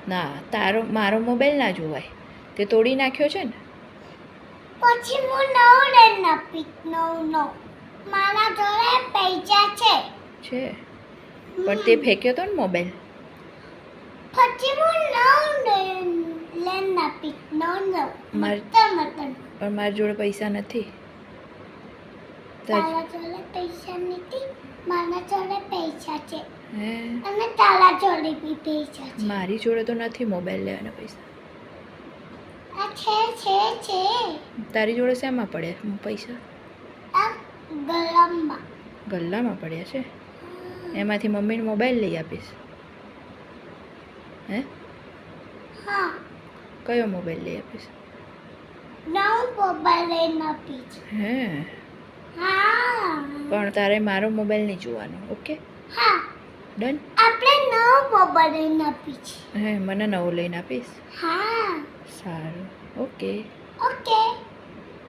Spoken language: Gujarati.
ના મારો મોબાઈલ ના જોવાય, તે તોડી નાખ્યો છે ને. પછી હું નવો લઈને આપીશ. નવો મારા જોડે પૈસા છે. પણ તે ફેંક્યો તો ને મોબાઈલ. પછી હું નવો લઈને આપીશ. નવો પણ મારી જોડે પૈસા નથી. તારા જોડે પૈસા નથી, મારા જોડે પૈસા છે. હે? અને તારા જોડે બી પૈસા છે. મારી જોડે તો નથી મોબાઈલ લેવાના પૈસા. આ છે. તારી જોડે શેમાં પડ્યા પૈસા? આ ગલામાં. ગલ્લામાં પડ્યા છે. એમાંથી મમ્મીને મોબાઈલ લઈ આપીશ. હે? હા. કયો મોબાઈલ લઈ આપીશ? નવો મોબાઈલ લઈને આપીશ. હે? હા. પણ તારે મારો મોબાઈલ નહીં જોવાનો. ઓકે? હા. ડન. આપણે નવો મોબાઈલ લઈને આપીશ. હે, મને નવો લઈને આપીશ. હા. સારું. ઓકે. ઓકે.